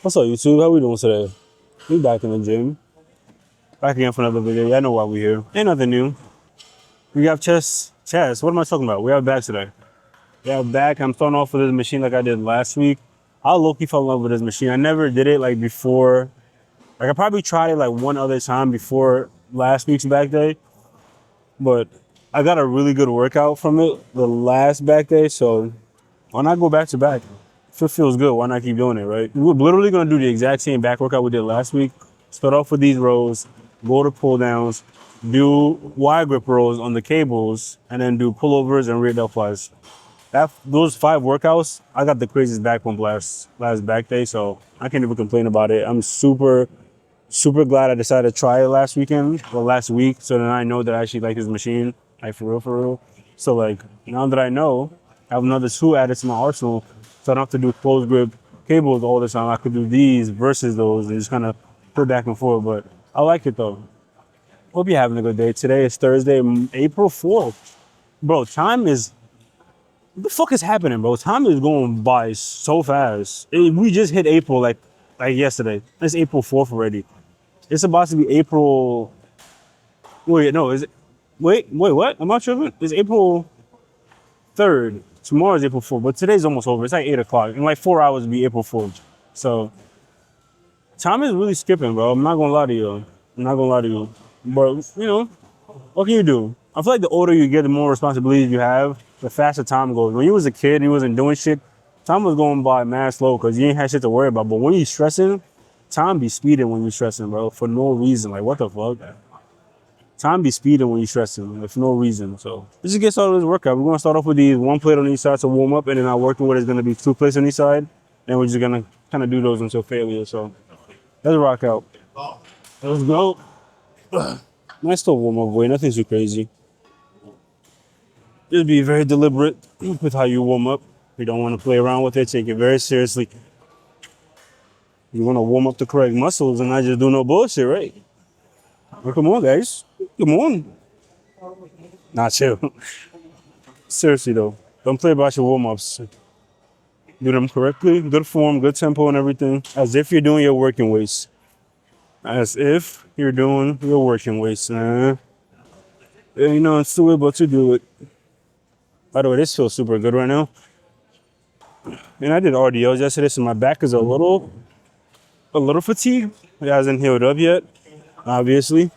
What's up, YouTube? How we doing today? We back in the gym. Back again for another video. Y'all know why we here. Ain't nothing new. We have chest. What am I talking about? We have back today. We have back. I'm starting off with this machine like I did last week. I low-key fell in love with this machine. I never did it like before. Like I probably tried it like one other time before last week's back day. But I got a really good workout from it the last back day. So why not go back to back? If it feels good, why not keep doing it, right? We're literally gonna do the exact same back workout we did last week. Start off with these rows, go to pull downs, do wide grip rows on the cables, and then do pullovers and rear delt flies. Those 5 workouts, I got the craziest back pump last back day, so I can't even complain about it. I'm super glad I decided to try it last week, so then I know that I actually like this machine, like for real. So like now that I know, I have another 2 added to my arsenal, so I don't have to do closed grip cables all the time. I could do these versus those and just kind of put back and forth. But I like it though. Hope you're having a good day. Today is Thursday, April 4th. Bro, what the fuck is happening, bro? Time is going by so fast. We just hit April like yesterday. It's April 4th already. It's about to be April. Wait, no, is it? Wait, what? I'm not sure. It's April 3rd. Tomorrow is April 4th, but today's almost over. It's like 8 o'clock. In like 4 hours, it'll be April 4th. So, time is really skipping, bro. I'm not gonna lie to you. But, you know, what can you do? I feel like the older you get, the more responsibilities you have, the faster time goes. When you was a kid and you wasn't doing shit, time was going by mad slow because you ain't had shit to worry about. But when you stressing, time be speeding when you stressing, bro, for no reason. Like, what the fuck? Time be speeding when you stressing, like, for no reason. So let's just get started with this workout. We're gonna start off with these 1 plate on each side to warm up, and then I'll work with what is gonna be 2 plates on each side. And we're just gonna kind of do those until failure. So let's rock out. Let's go. Nice little warm up way, nothing too crazy. Just be very deliberate with how you warm up. You don't want to play around with it. Take it very seriously. You want to warm up the correct muscles and not just do no bullshit, right? Well, come on, guys. Come on. Not chill. Seriously, though. Don't play about your warm-ups. Do them correctly. Good form, good tempo and everything. As if you're doing your working weights. As if you're doing your working weights, man. Yeah, you know, it's the way but to do it. By the way, this feels super good right now. And I did RDLs yesterday, so my back is a little fatigued. It hasn't healed up yet, obviously.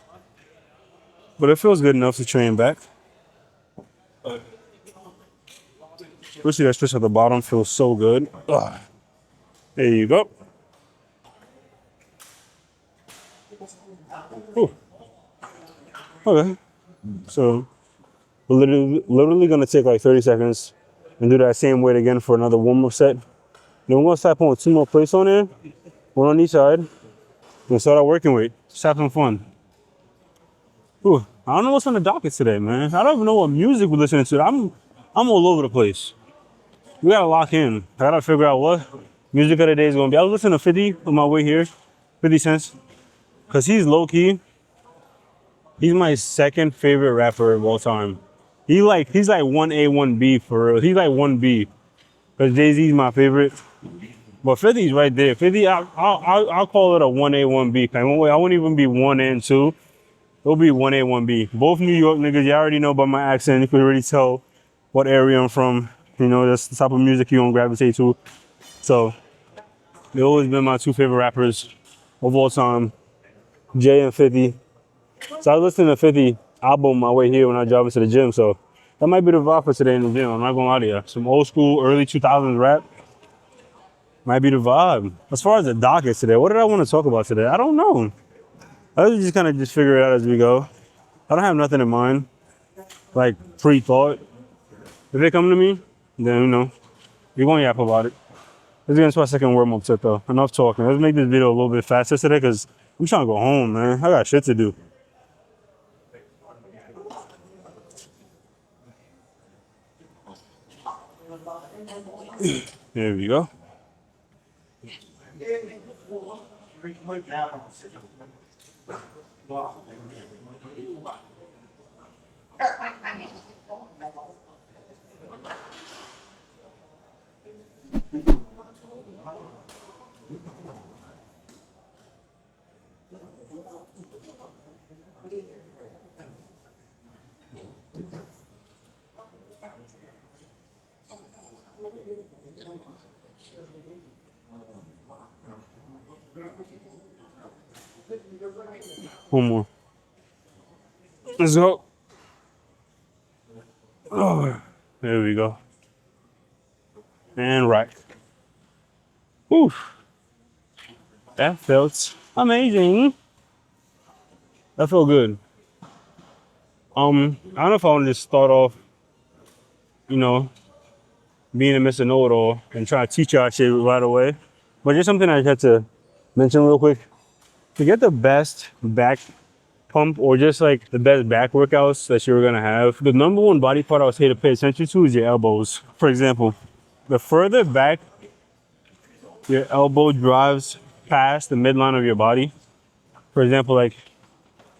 But it feels good enough to train back. Especially that stretch at the bottom feels so good. Ugh. There you go. Ooh. Okay. So we're literally gonna take like 30 seconds and do that same weight again for another warm-up set. Then we're gonna start putting 2 more plates on there, 1 on each side. We're gonna start our working weight. Just have some fun. Ooh. I don't know what's on the docket today, man. I don't even know what music we're listening to. I'm all over the place. We gotta lock in. I gotta figure out what music of the day is gonna be. I was listening to 50 on my way here, 50 Cent, cause he's low key. He's my second favorite rapper of all time. He's like 1A, 1B for real. He's like 1B, cause Jay-Z's my favorite. But 50's right there. 50, I'll call it a 1A, 1B. I won't even be 1 and 2. It'll be 1A, 1B. Both New York niggas. You already know by my accent. You can already tell what area I'm from. You know, that's the type of music you don't gravitate to. So, they've always been my 2 favorite rappers of all time, Jay and 50. So I was listening to 50 album on my way here when I drove into the gym. So that might be the vibe for today in the gym. I'm not gonna lie to you. Some old school, early 2000s rap might be the vibe. As far as the docket today, what did I want to talk about today? I don't know. I was just kind of figure it out as we go. I don't have nothing in mind, like pre-thought. If they come to me, then, you know, we're going to yap about it. Let's get into our second warm-up set, though. Enough talking. Let's make this video a little bit faster today because I'm trying to go home, man. I got shit to do. There we go. One more. Let's go. Oh, there we go. And right. Whew. That felt amazing. That felt good. I don't know if I want to just start off, you know, being a Mr. Know-it-all and try to teach y'all shit right away. But just something I had to mention real quick. To get the best back pump or just like the best back workouts that you're gonna have, the number one body part I would say to pay attention to is your elbows. For example, the further back your elbow drives past the midline of your body, for example, like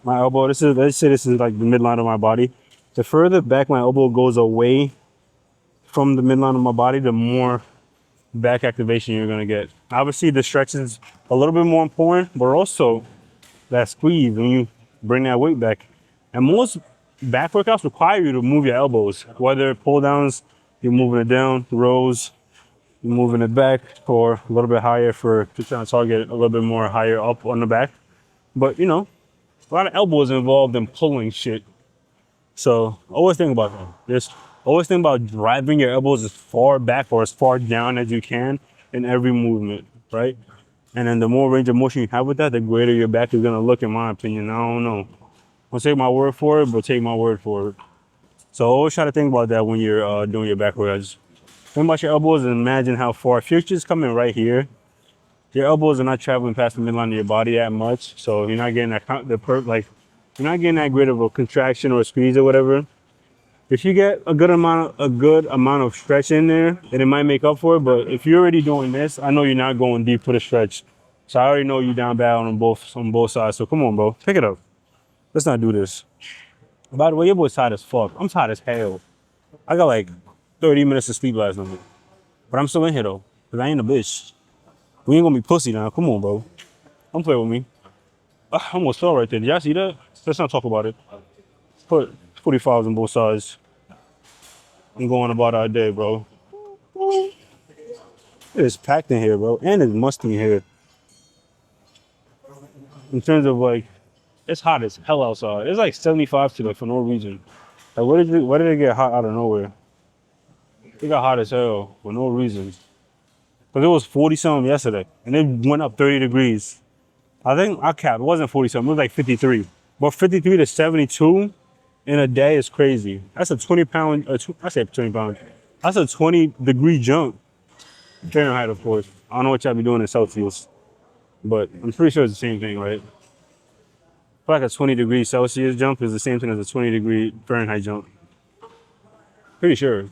my elbow, let's say this is like the midline of my body. The further back my elbow goes away from the midline of my body, the more back activation you're gonna get. Obviously, the stretch is a little bit more important, but also that squeeze when you bring that weight back. And most back workouts require you to move your elbows, whether pull downs, you're moving it down, rows, you're moving it back, or a little bit higher for to try to target a little bit more higher up on the back. But you know, a lot of elbows involved in pulling shit. So always think about that. Just always think about driving your elbows as far back or as far down as you can in every movement, right? And then the more range of motion you have with that, the greater your back is gonna look, in my opinion. I don't know. Don't take my word for it, but take my word for it. So always try to think about that when you're doing your back workouts. Think about your elbows and imagine how far. If you're just coming right here, your elbows are not traveling past the midline of your body that much, so you're not getting that you're not getting that great of a contraction or a squeeze or whatever. If you get a good amount of stretch in there, then it might make up for it. But if you're already doing this, I know you're not going deep for the stretch. So I already know you down bad on both sides. So come on, bro, pick it up. Let's not do this. By the way, your boy's tired as fuck. I'm tired as hell. I got like 30 minutes of sleep last night, but I'm still in here though, cause I ain't a bitch. We ain't gonna be pussy now. Come on, bro. Don't play with me. I almost fell right there. Did y'all see that? Let's not talk about it. Put 45s on both sides. I'm going about our day, bro. It's packed in here, bro, and it's musty in here. In terms of like, it's hot as hell outside. It's like 75 today for no reason. Like, why did it get hot out of nowhere? It got hot as hell for no reason. Cause it was 40 something yesterday, and it went up 30 degrees. I think I capped. It wasn't 40 something. It was like 53. But 53 to 72 in a day is crazy. That's a 20 pound. I say 20 pounds. That's a 20-degree jump. Fahrenheit, of course. I don't know what y'all be doing in Celsius, but I'm pretty sure it's the same thing, right? I feel like a 20-degree Celsius jump is the same thing as a 20-degree Fahrenheit jump. Pretty sure.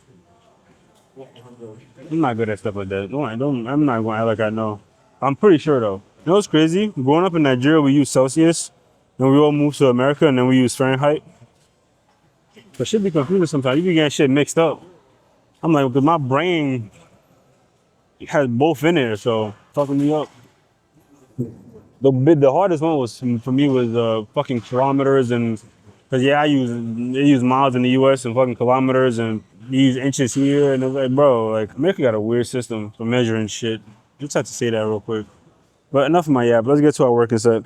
I'm not good at stuff like that. I'm not going to act like I know. I'm pretty sure though. You know what's crazy? Growing up in Nigeria, we use Celsius. Then we all moved to America, and then we use Fahrenheit. But shit be confusing sometimes. You be getting shit mixed up. I'm like, because my brain has both in there, so fucking me up. The hardest one was for me was fucking kilometers and because yeah, they use miles in the U.S. and fucking kilometers and you use inches here and it's like, bro, like America got a weird system for measuring shit. Just have to say that real quick. But enough of my yap. Let's get to our working set.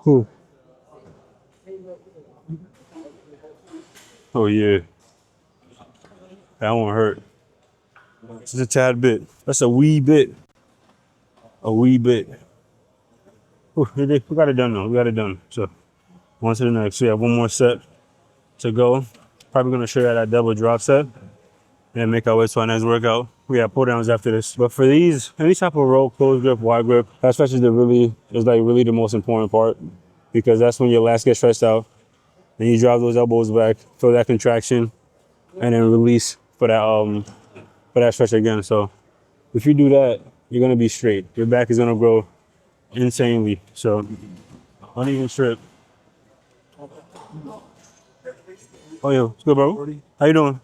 Who? Oh yeah, that one hurt. Just a tad bit. That's a wee bit. A wee bit. Whew, we got it done though. We got it done. So on to the next. We have one more set to go. Probably gonna show you that double drop set and make our way to our next workout. We have pull downs after this. But for these, any type of roll, close grip, wide grip, that stretch is really the most important part because that's when your lats get stretched out. Then you drive those elbows back, feel that contraction, and then release for that stretch again. So if you do that, you're gonna be straight. Your back is gonna grow insanely. So uneven strip. Oh yo, what's good, bro? How you doing?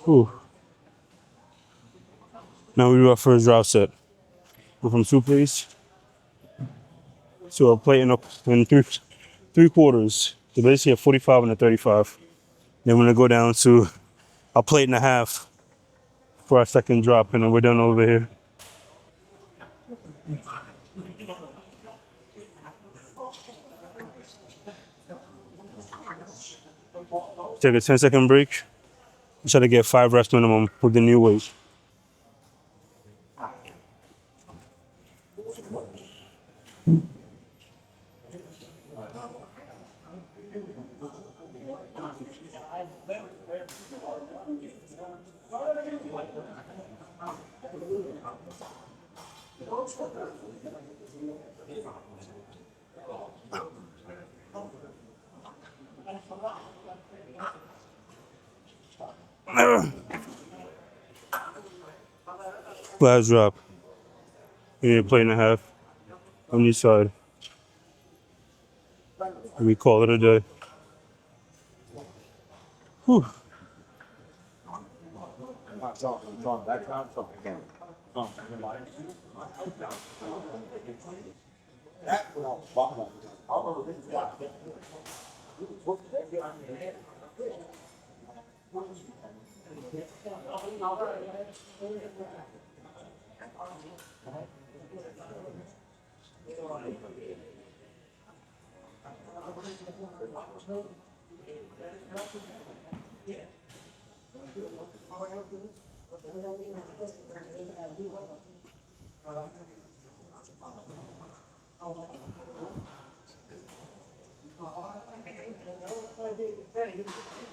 Ooh. Now we do our first drop set. Go from suplex to a plate in three quarters. So basically a 45 and a 35. Then we're gonna go down to a plate and a half for our second drop, and then we're done over here. Take a 10-second break. Try to get 5 reps minimum with the new weight. Last drop. We need a plate and a half on each side. And we call it a day. Whew.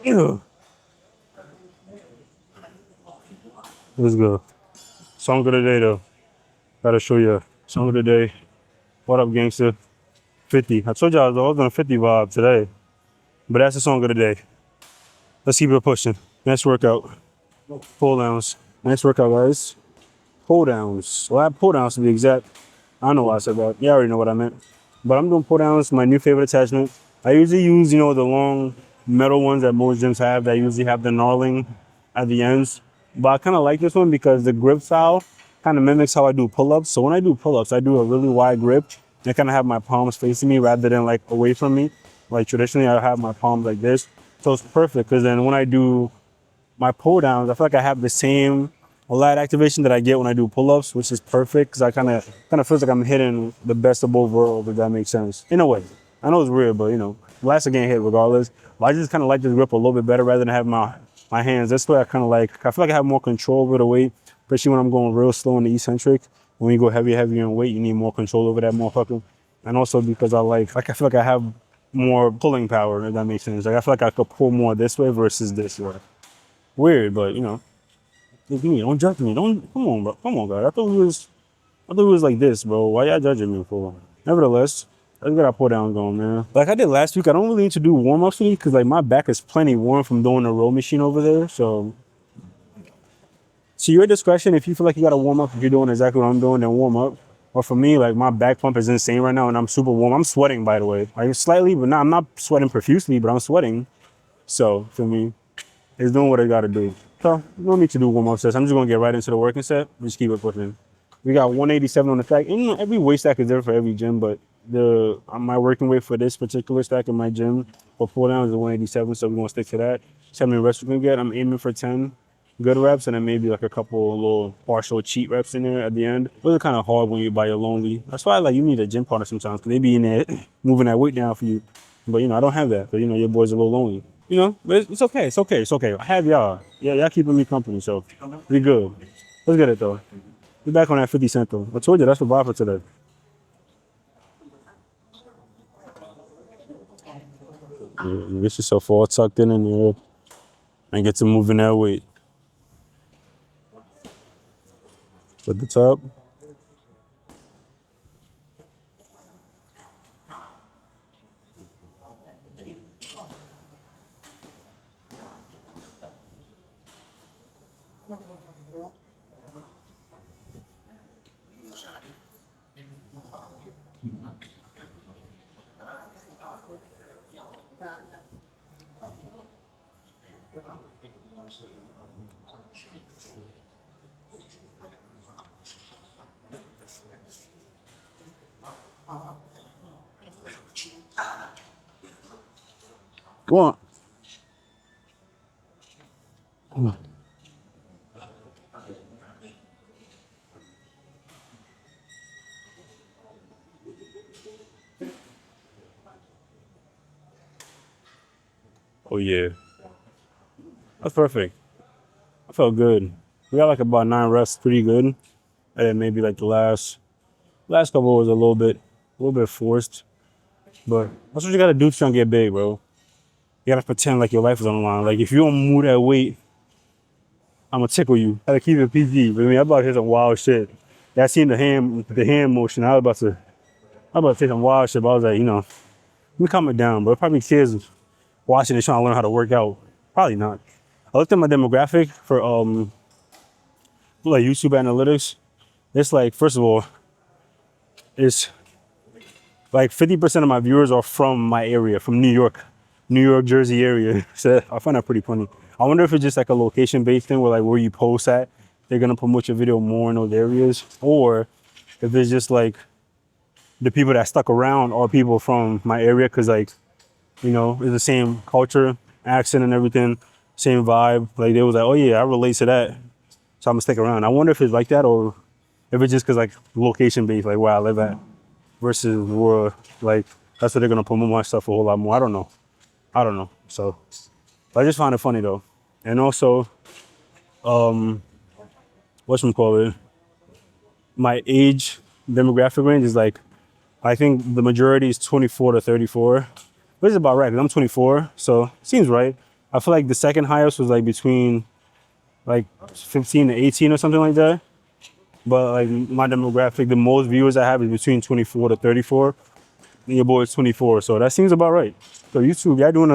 Ew. Let's go. Song of the day though. Gotta show you. Song of the day. What up, gangster? 50. I told you I was on a 50 vibe today. But that's the song of the day. Let's keep it pushing. Next workout. Pull downs. Next workout, guys. Pull downs. Well, I have pull downs to be exact. I don't know why I said that. You already know what I meant. But I'm doing pull downs, my new favorite attachment. I usually use, the long metal ones that most gyms have that usually have the knurling at the ends. But I kind of like this one because the grip style kind of mimics how I do pull-ups. So when I do pull-ups, I do a really wide grip. I kind of have my palms facing me rather than like away from me. Like traditionally, I have my palms like this, so it's perfect. Because then when I do my pull downs, I feel like I have the same lat activation that I get when I do pull ups, which is perfect. Because I kind of feels like I'm hitting the best of both worlds, if that makes sense. In a way, I know it's weird, but lats are getting hit regardless. But I just kind of like this grip a little bit better rather than have my hands. That's why I kind of like. I feel like I have more control over the weight, especially when I'm going real slow in the eccentric. When you go heavier in weight, you need more control over that motherfucker. And also because I feel like I have more pulling power, if that makes sense. Like I feel like I could pull more this way versus this way. Weird, but look at me, don't judge me. Don't come on, bro. Come on, guys. I thought it was like this, bro. Why y'all judging me for? Nevertheless, let's get our pull down going, man. Like I did last week, I don't really need to do warm ups because like my back is plenty warm from doing the row machine over there. So to your discretion, if you feel like you gotta warm up, if you're doing exactly what I'm doing, then warm up. Or for me, like my back pump is insane right now and I'm super warm. I'm sweating, by the way. Like slightly, but I'm not sweating profusely, but I'm sweating. So for me, it's doing what I gotta do. So no need to do warm up sets. I'm just gonna get right into the working set. Just keep it pushing. We got 187 on the stack. And every weight stack is different for every gym, but my working weight for this particular stack in my gym for pull down is 187, so we're gonna stick to that. See how many reps we can get. I'm aiming for 10 good reps and then maybe like a couple little partial cheat reps in there at the end. Those are kind of hard when you're by your lonely. That's why like you need a gym partner sometimes because they be in there moving that weight down for you. But I don't have that. But your boy's a little lonely. But it's okay. It's okay. It's okay. I have y'all. Yeah, y'all keeping me company, so we good. Let's get it though. We back on that 50 cent though. I told you that's the bar for today. Yeah, get yourself all tucked in there and get to moving that weight. At the top. Go on. Oh yeah. That's perfect. I felt good. We got like about 9 reps, pretty good. And then maybe like the last couple was a little bit forced. But that's what you gotta do to try and get big, bro. You gotta pretend like your life is on the line. Like if you don't move that weight, I'm gonna tickle you. Gotta keep it PG. But I mean, I'm about to hit some wild shit. Yeah, I seen the hand motion. I was about to say some wild shit, but I was like, let me calm it down, bro. Probably kids watching and trying to learn how to work out. Probably not. I looked at my demographic for like YouTube analytics. It's like, first of all, it's like 50% of my viewers are from my area, from New York, Jersey area. So I find that pretty funny. I wonder if it's just like a location-based thing where like where you post at, they're gonna promote your video more in those areas, or if it's just like the people that stuck around are people from my area because like it's the same culture, accent, and everything, same vibe. Like they was like, oh yeah, I relate to that, so I'm gonna stick around. I wonder if it's like that or if it's just because like location-based, like where I live at, versus where like that's what they're gonna promote my stuff a whole lot more. I don't know. So I just find it funny though, and also whatchamacallit, my age demographic range is like, I think the majority is 24 to 34, which is about right because I'm 24, so seems right. I feel like the second highest was like between like 15 to 18 or something like that. But like my demographic, the most viewers I have is between 24 to 34. And your boy is 24, so that seems about right. So YouTube, y'all doing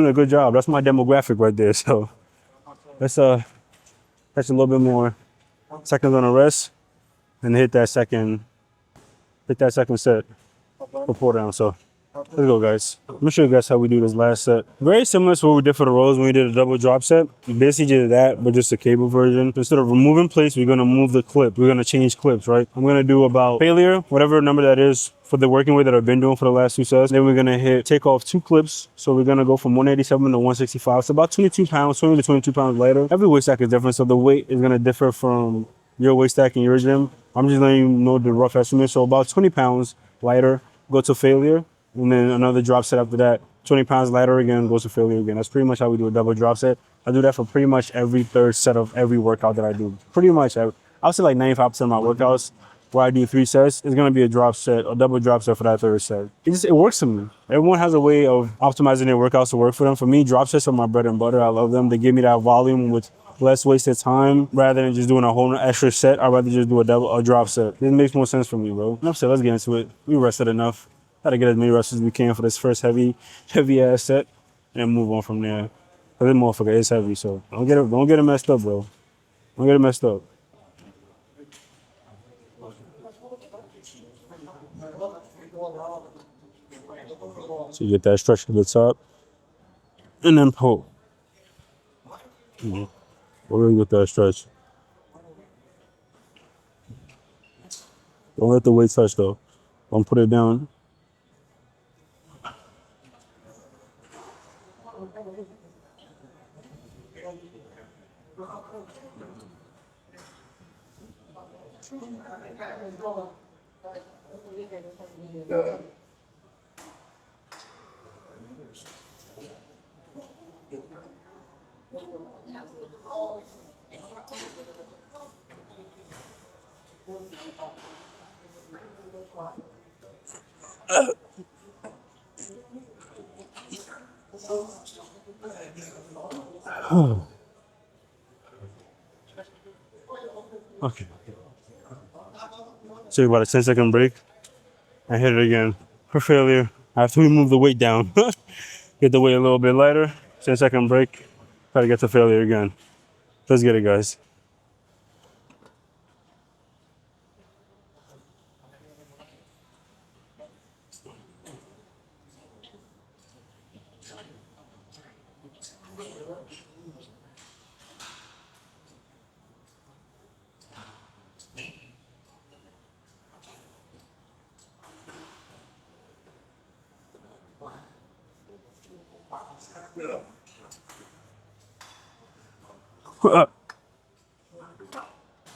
a good job. That's my demographic right there. So let's catch a little bit more seconds on the rest and hit that second set for pull down. So Let's go, guys. I'm gonna show you guys how we do this last set. Very similar to what we did for the rows when we did a double drop set. We basically did that, but just a cable version. Instead of removing plates, we're gonna move the clip. We're gonna change clips, right? I'm gonna do about failure, whatever number that is for the working weight that I've been doing for the last two sets. Then we're gonna take off two clips. So we're gonna go from 187 to 165. It's about 22 pounds, 20 to 22 pounds lighter. Every weight stack is different, so the weight is gonna differ from your weight stack in your gym. I'm just letting you know the rough estimate. So about 20 pounds lighter, go to failure. And then another drop set after that, 20 pounds lighter again, goes to failure again. That's pretty much how we do a double drop set. I do that for pretty much every third set of every workout that I do. Pretty much, I'll say like 95% of my workouts where I do three sets, it's gonna be a drop set, a double drop set for that third set. It works for me. Everyone has a way of optimizing their workouts to work for them. For me, drop sets are my bread and butter. I love them. They give me that volume with less wasted time rather than just doing a whole extra set. I'd rather just do a drop set. It makes more sense for me, bro. Enough said, let's get into it. We rested enough. Gotta get as many reps as we can for this first heavy ass set, and then move on from there. Cause this motherfucker is heavy, so don't get it messed up, bro. Don't get it messed up. So you get that stretch at the top, and then pull. Really get that stretch. Don't let the weight touch though. Don't put it down. Okay. So about a 10-second break. I hit it again for failure. I have to move the weight down. Get the weight a little bit lighter. 10-second break. Try to get to failure again. Let's get it, guys.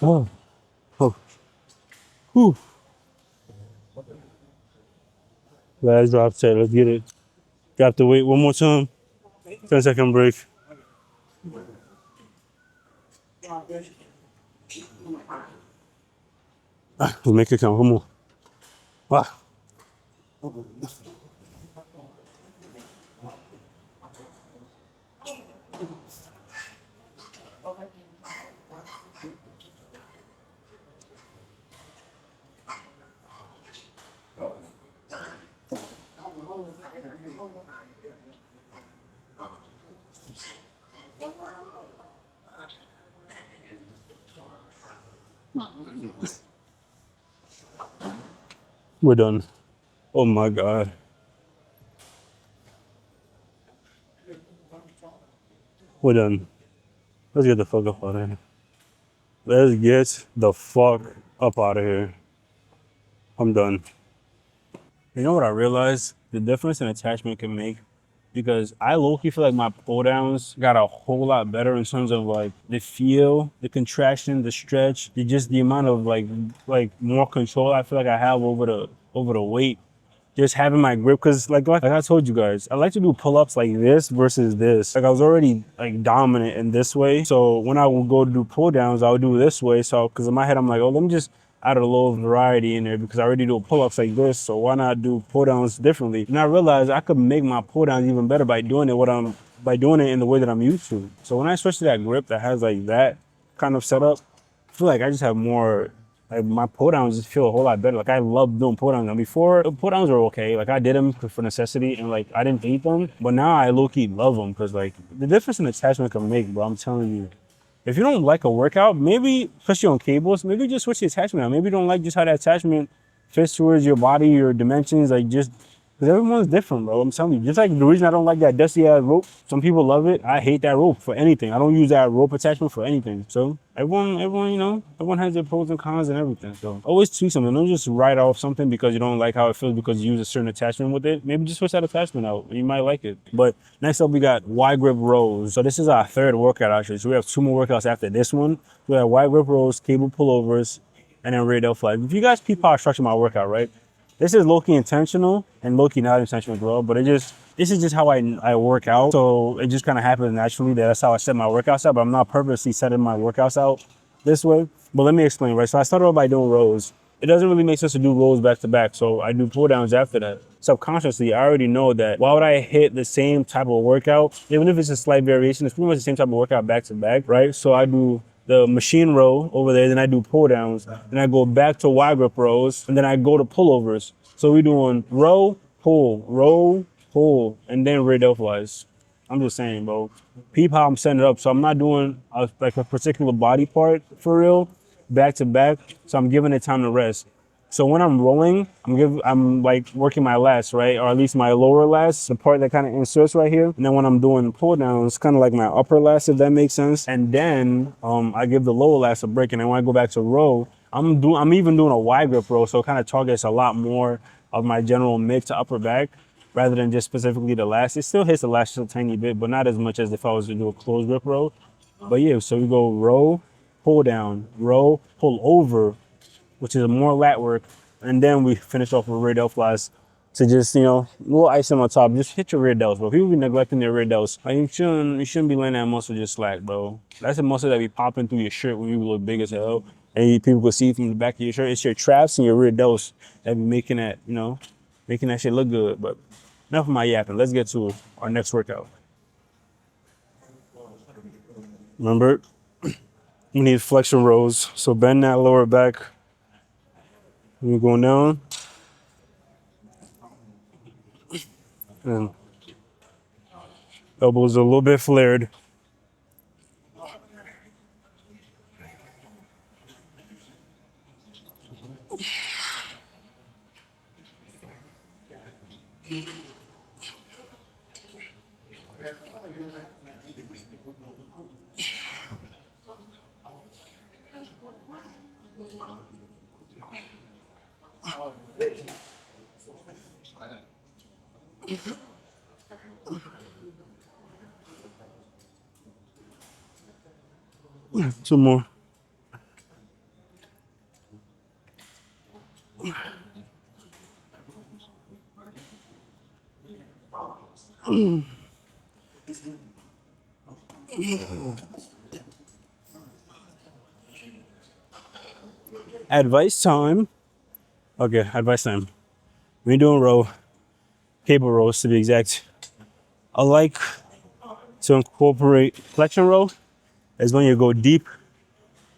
Oh, oh, whew. Last drop set. Let's get it. Drop the weight one more time. 10-second break. Let's make it count. Come on. Wow. We're done. Oh my God. We're done. Let's get the fuck up out of here. Let's get the fuck up out of here. I'm done. You know what I realized? The difference an attachment can make, because I low-key feel like my pull downs got a whole lot better in terms of like the feel, the contraction, the stretch, just the amount of like more control I feel like I have over the weight. Just having my grip, because like I told you guys, I like to do pull-ups like this versus this. Like I was already like dominant in this way, so when I would go to do pull downs, I would do this way. So because in my head I'm like, oh, let me just add a little variety in there, because I already do pull-ups like this, so why not do pull downs differently? And I realized I could make my pull downs even better by doing it in the way that I'm used to. So when I switch to that grip that has like that kind of setup, I feel like I just have more, like my pull downs just feel a whole lot better. Like I love doing pull downs. Now before, pull downs were okay. Like I did them for necessity and like I didn't hate them. But now I low-key love them, because like the difference an attachment can make, bro, I'm telling you. If you don't like a workout, maybe, especially on cables, maybe just switch the attachment out. Maybe you don't like just how that attachment fits towards your body, your dimensions. Like just Because everyone's different, bro. I'm telling you. Just like the reason I don't like that dusty ass rope, some people love it. I hate that rope for anything. I don't use that rope attachment for anything. So everyone, everyone has their pros and cons and everything. So always tweak something. Don't just write off something because you don't like how it feels because you use a certain attachment with it. Maybe just switch that attachment out. You might like it. But next up, we got wide grip rows. So this is our third workout actually. So we have 2 more workouts after this one. We have wide grip rows, cable pullovers, and then rear delt flies. If you guys peep how I structure my workout, right? This is low-key intentional and low-key not intentional as well, but this is just how I work out. So it just kind of happens naturally that that's how I set my workouts out, but I'm not purposely setting my workouts out this way. But let me explain, right? So I started off by doing rows. It doesn't really make sense to do rows back to back, so I do pull downs after that. Subconsciously, I already know that why would I hit the same type of workout, even if it's a slight variation, it's pretty much the same type of workout back to back, right? So I do the machine row over there, then I do pull downs, then I go back to wide grip rows, and then I go to pullovers. So we're doing row, pull, and then rear delt flies. I'm just saying, bro. Peep how I'm setting it up. So I'm not doing like a particular body part for real, back to back. So I'm giving it time to rest. So when I'm rolling, I'm like working my lats, right? Or at least my lower lats, the part that kind of inserts right here. And then when I'm doing pull downs, kind of like my upper lats, if that makes sense. And then I give the lower lats a break. And then when I go back to row, I'm even doing a wide grip row. So it kind of targets a lot more of my general mid to upper back rather than just specifically the lats. It still hits the lats just a tiny bit, but not as much as if I was to do a closed grip row. But yeah, so we go row, pull down, row, pull over, which is more lat work, and then we finish off with rear delt flies to just, a little icing on top. Just hit your rear delts, bro. People be neglecting their rear delts. Like you shouldn't be letting that muscle just slack, bro. That's a muscle that be popping through your shirt when you look big as hell, and people can see from the back of your shirt. It's your traps and your rear delts that be making that, making that shit look good. But enough of my yapping. Let's get to our next workout. Remember, we need flexion rows. So bend that lower back. We're going down. And elbows a little bit flared. Two more. Advice time. Okay, advice time. When you're doing row, cable rows to be exact, I like to incorporate flexion row is when you go deep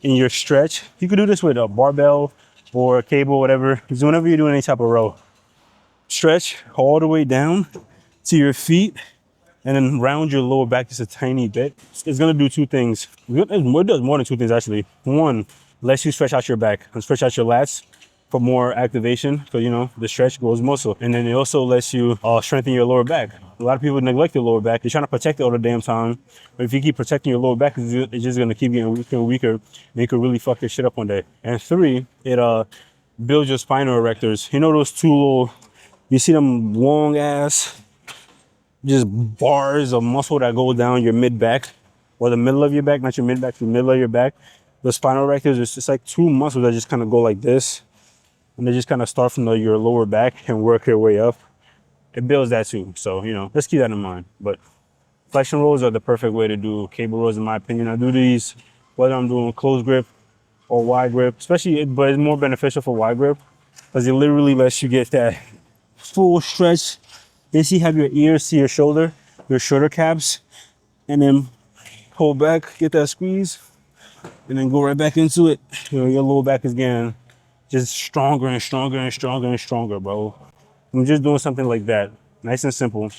in your stretch. You could do this with a barbell or a cable, whatever. Because whenever you're doing any type of row, stretch all the way down to your feet and then round your lower back just a tiny bit. It's gonna do 2 things. It does more than 2 things actually. One, lets you stretch out your back and stretch out your lats for more activation, because the stretch grows muscle. And then it also lets you strengthen your lower back. A lot of people neglect their lower back. They're trying to protect it all the damn time. But if you keep protecting your lower back, it's just gonna keep getting weaker and weaker, and you could really fuck your shit up one day. And 3, it builds your spinal erectors. You know those 2 little, you see them long ass, just bars of muscle that go down your mid back, or the middle of your back, not your mid back, the middle of your back. The spinal erectors, it's just like 2 muscles that just kind of go like this, and they just kind of start from your lower back and work their way up. It builds that too. So, let's keep that in mind. But flexion rows are the perfect way to do cable rows, in my opinion. I do these whether I'm doing closed grip or wide grip, but it's more beneficial for wide grip because it literally lets you get that full stretch. You see, have your ears to your shoulder caps, and then pull back, get that squeeze, and then go right back into it. Your lower back is getting just stronger and stronger and stronger and stronger, bro. I'm just doing something like that, nice and simple,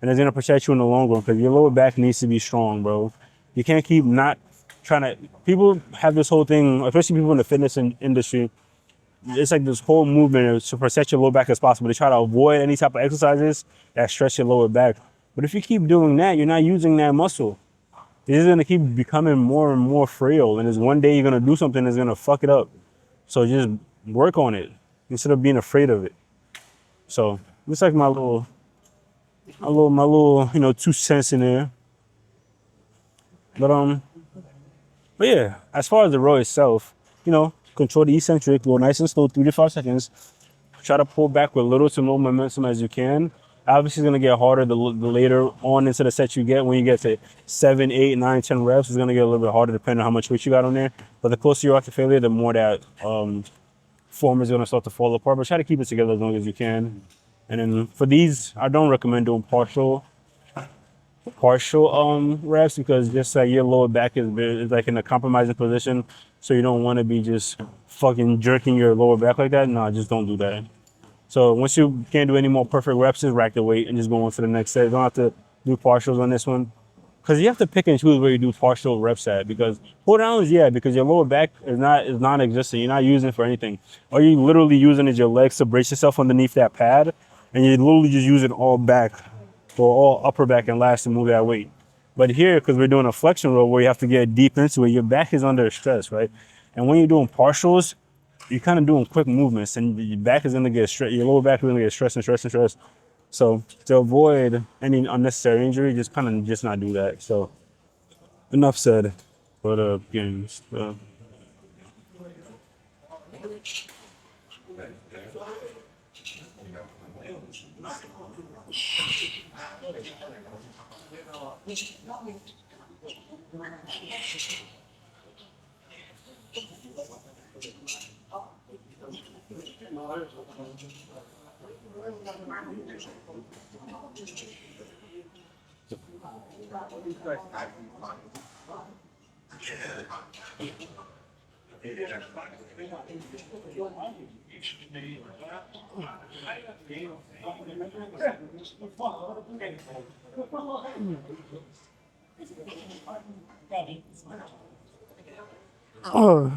and it's gonna protect you in the long run because your lower back needs to be strong, bro. You can't keep not trying to. People have this whole thing, especially people in the fitness industry. it's like this whole movement is to protect your lower back as possible, to try to avoid any type of exercises that stretch your lower back. But if you keep doing that, you're not using that muscle. It's gonna keep becoming more and more frail, and there's one day you're gonna do something that's gonna fuck it up. So just work on it instead of being afraid of it. So it's like my little, 2 cents in there. But but yeah, as far as the row itself, control the eccentric, go nice and slow, 3 to 5 seconds. Try to pull back with little to no momentum as you can. Obviously, it's gonna get harder the later on into the set you get. When you get to 7, 8, 9, 10 reps, it's gonna get a little bit harder depending on how much weight you got on there. But the closer you are to failure, the more that form is gonna start to fall apart. But try to keep it together as long as you can. And then for these, I don't recommend doing partial reps, because just like your lower back is like in a compromising position, so you don't want to be just fucking jerking your lower back like that. No, just don't do that. So once you can't do any more perfect reps, just rack the weight and just go on to the next set. You don't have to do partials on this one, because you have to pick and choose where you do partial reps at. Because pull downs, yeah, because your lower back is non-existent. You're not using it for anything. All you literally using is your legs to brace yourself underneath that pad, and you're literally just using all back or all upper back and last to move that weight. But here, because we're doing a flexion row where you have to get deep into it, your back is under stress, right? And when you're doing partials, you're kind of doing quick movements, and your back is going to get stressed. Your lower back is going to get stressed and stressed and stressed. So to avoid any unnecessary injury, just kind of just not do that. So enough said for the games. Oh.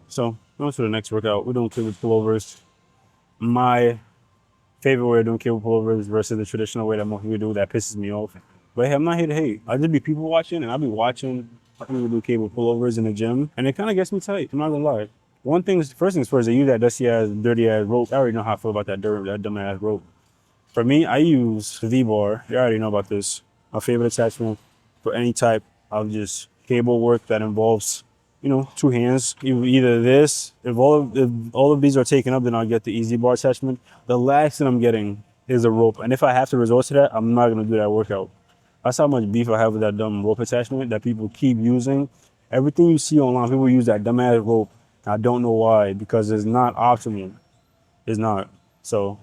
So on to the next workout. We're doing cable pullovers. My favorite way of doing cable pullovers versus the traditional way that most people do, that pisses me off. But hey, I'm not here to hate. I just be people watching, and I'll be watching people do cable pullovers in the gym, and it kind of gets me tight. I'm not gonna lie. First things first, they use that dusty ass, dirty ass rope. I already know how I feel about that dumb ass rope. For me, I use the V-bar. You already know about this. My favorite attachment for any type of just cable work that involves, 2 hands. Either this, if all of these are taken up, then I'll get the easy bar attachment. The last thing I'm getting is a rope. And if I have to resort to that, I'm not gonna do that workout. That's how much beef I have with that dumb rope attachment that people keep using. Everything you see online, people use that dumb ass rope. I don't know why, because it's not optimal. It's not. So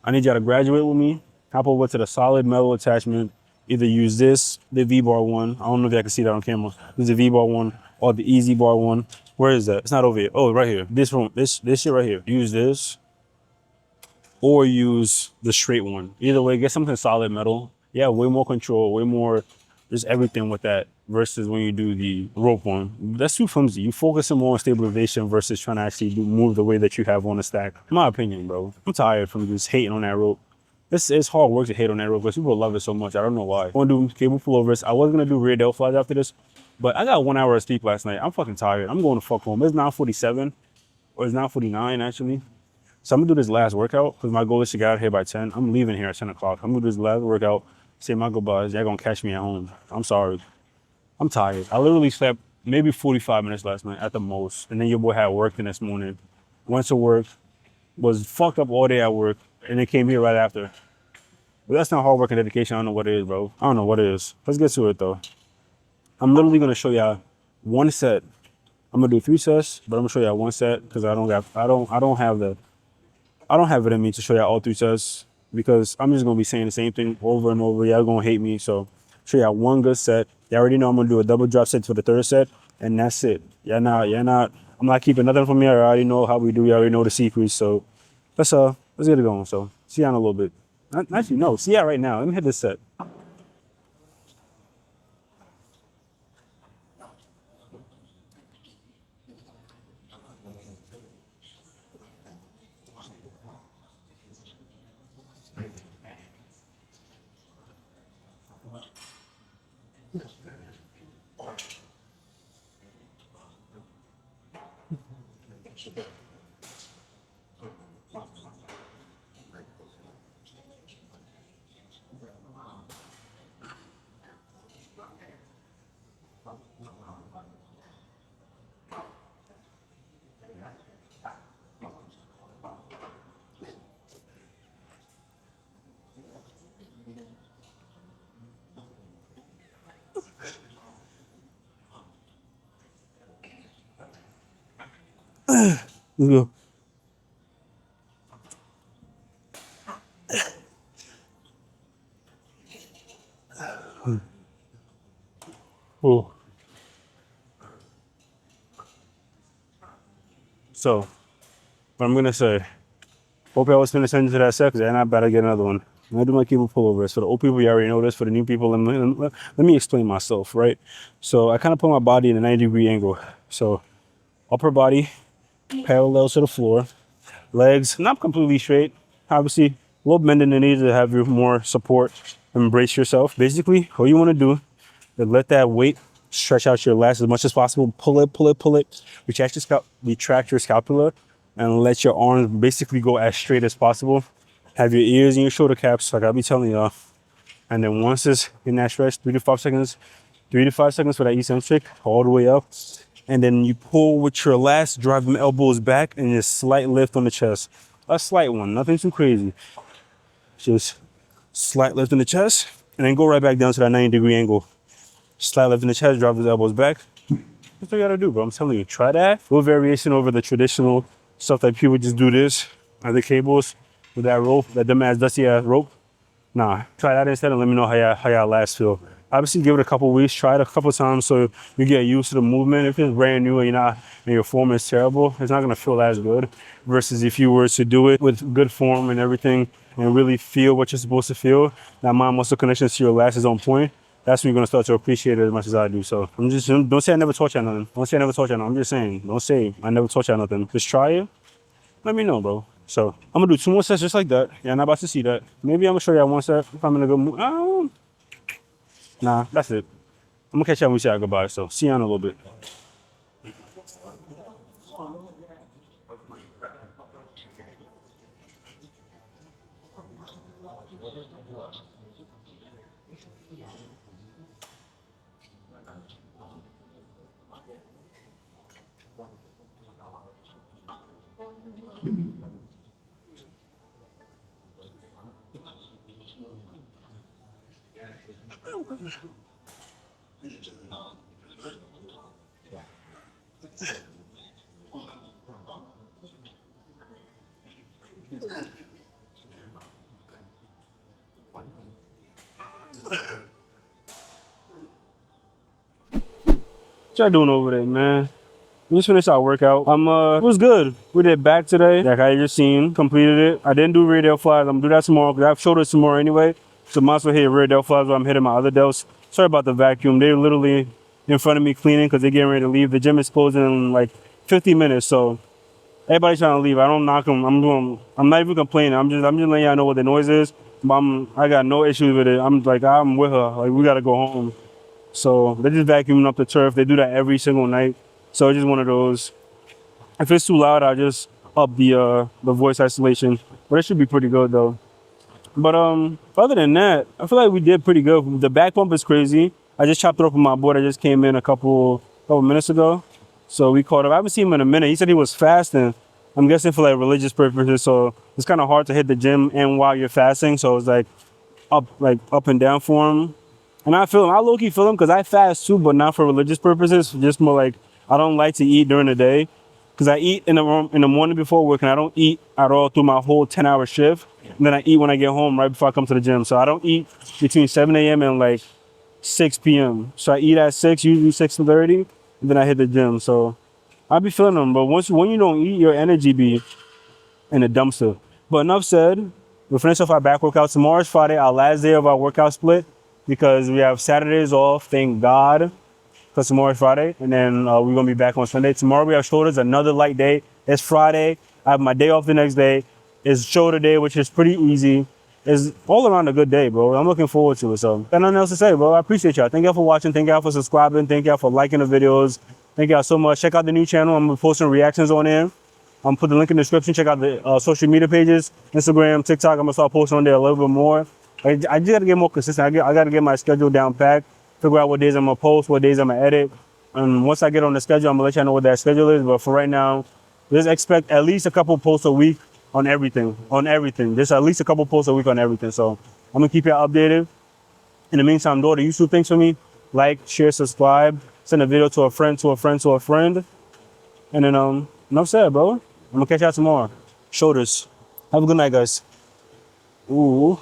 I need y'all to graduate with me. Hop over to the solid metal attachment. Either use this, the V-bar one. I don't know if y'all can see that on camera. Use the V-bar one or the easy bar one. Where is that? It's not over here. Oh, right here. This shit right here. Use this or use the straight one. Either way, get something solid metal. Yeah, way more control, way more just everything with that versus when you do the rope one. That's too flimsy. You focus more on stabilization versus trying to actually move the way that you have on the stack. In my opinion, bro. I'm tired from just hating on that rope. It's hard work to hate on that rope because people love it so much. I don't know why. I want to do cable pullovers. I was going to do rear delt flies after this, but I got 1 hour of sleep last night. I'm fucking tired. I'm going to fuck home. It's 9:47, or it's 9:49 actually. So I'm going to do this last workout because my goal is to get out here by 10. I'm leaving here at 10 o'clock. I'm going to do this last workout, say my goodbyes. Y'all going to catch me at home. I'm sorry. I'm tired. I literally slept maybe 45 minutes last night at the most. And then your boy had work the next morning. Went to work, was fucked up all day at work, and then came here right after. But that's not hard work and dedication. I don't know what it is, bro. I don't know what it is. Let's get to it though. I'm literally gonna show y'all one set. I'm gonna do 3 sets, but I'm gonna show y'all one set because I don't have it in me to show y'all all 3 sets because I'm just gonna be saying the same thing over and over. Y'all gonna hate me. So show y'all one good set. You already know I'm gonna do a double drop set for the third set, and that's it. You're not. I'm not keeping nothing from you. I already know how we do. You already know the secrets. So let's get it going. So see you in a little bit. Actually, no. See ya right now. Let me hit this set. Let's go. Oh. So what I'm gonna say. Hope y'all was paying attention to that set because I'm not about to get another one. I do my cable pullovers. For the old people, you already know this. For the new people, let me explain myself, right? So I kind of put my body in a 90-degree angle. So upper body parallel to the floor, legs not completely straight. Obviously, a little bend in the knees to have you more support. Embrace yourself. Basically, all you want to do is let that weight stretch out your lats as much as possible. Pull it, pull it, pull it. Retract your scapula, and let your arms basically go as straight as possible. Have your ears and your shoulder caps, like I'll be telling y'all. And then once it's in that stretch, 3 to 5 seconds for that eccentric, all the way up. And then you pull with your lats, drive them elbows back, and just slight lift on the chest. A slight one, nothing too crazy. Just slight lift in the chest, and then go right back down to that 90-degree angle. Slight lift in the chest, drop those elbows back. That's what you gotta do, bro. I'm telling you, try that. A little variation over the traditional stuff that people just do this, and the cables with that rope, that dumbass dusty ass rope. Nah, try that instead and let me know how y'all last feel. Obviously, give it a couple weeks, try it a couple times so you get used to the movement. If it's brand new and your form is terrible, it's not gonna feel as good. Versus if you were to do it with good form and everything and really feel what you're supposed to feel, that mind muscle connection to your lats is on point. That's when you're gonna start to appreciate it as much as I do. So don't say I never taught you nothing. Don't say I never taught you nothing. I'm just saying, don't say I never taught you nothing. Just try it. Let me know, bro. So I'm gonna do 2 more sets just like that. Yeah, I'm not about to see that. Maybe I'm gonna show y'all one set if I'm in a good mood. Nah, that's it. I'm gonna catch y'all when we say our goodbye. So see you in a little bit. What y'all doing over there, man? We just finished our workout. It was good. We did back today, like I just seen, completed it. I didn't do rear delt flies. I'm gonna do that tomorrow because I have shoulders tomorrow anyway. So might as well hit rear delt flies while I'm hitting my other delts. Sorry about the vacuum. They're literally in front of me cleaning because they're getting ready to leave. The gym is closing in like 50 minutes, so everybody's trying to leave. I don't knock them. I'm not even complaining. I'm just letting y'all know what the noise is. But I got no issues with it. I'm with her. Like we gotta go home. So they're just vacuuming up the turf. They do that every single night. So it's just one of those. If it's too loud, I just up the voice isolation. But it should be pretty good though. But other than that, I feel like we did pretty good. The back pump is crazy. I just chopped it up with my boy. I just came in a couple minutes ago. So we caught up. I haven't seen him in a minute. He said he was fasting. I'm guessing for like religious purposes. So it's kind of hard to hit the gym and while you're fasting. So it's like up and down for him. And I feel him. I low-key feel him because I fast too, but not for religious purposes. Just more like I don't like to eat during the day because I eat in the morning before work, and I don't eat at all through my whole 10-hour shift. And then I eat when I get home right before I come to the gym. So I don't eat between 7 a.m. and like 6 p.m. So I eat at 6, usually 6:30, and then I hit the gym. So I be feeling them, but when you don't eat, your energy be in the dumpster. But enough said. We'll finish off our back workout. Tomorrow is Friday, our last day of our workout split, because we have Saturdays off. Thank God, because tomorrow is Friday, and then we're gonna be back on Sunday. Tomorrow we have shoulders, another light day. It's Friday. I have my day off the next day. It's shoulder day, which is pretty easy. It's all around a good day, bro. I'm looking forward to it. So, got nothing else to say, bro. I appreciate y'all. Thank y'all for watching. Thank y'all for subscribing. Thank y'all for liking the videos. Thank y'all so much. Check out the new channel. I'm posting reactions on there. I'm put the link in the description. Check out the social media pages, Instagram, TikTok. I'm gonna start posting on there a little bit more. I just gotta get more consistent. I gotta get my schedule down packed. Figure out what days I'm gonna post, what days I'm gonna edit. And once I get on the schedule, I'm gonna let y'all know what that schedule is. But for right now, just expect at least a couple posts a week on everything. On everything. Just at least a couple posts a week on everything. So I'm gonna keep y'all updated. In the meantime, do the YouTube things for me. Like, share, subscribe, send a video to a friend, to a friend, to a friend. And then enough said, bro. I'm gonna catch y'all tomorrow. Shoulders. Have a good night, guys. Ooh.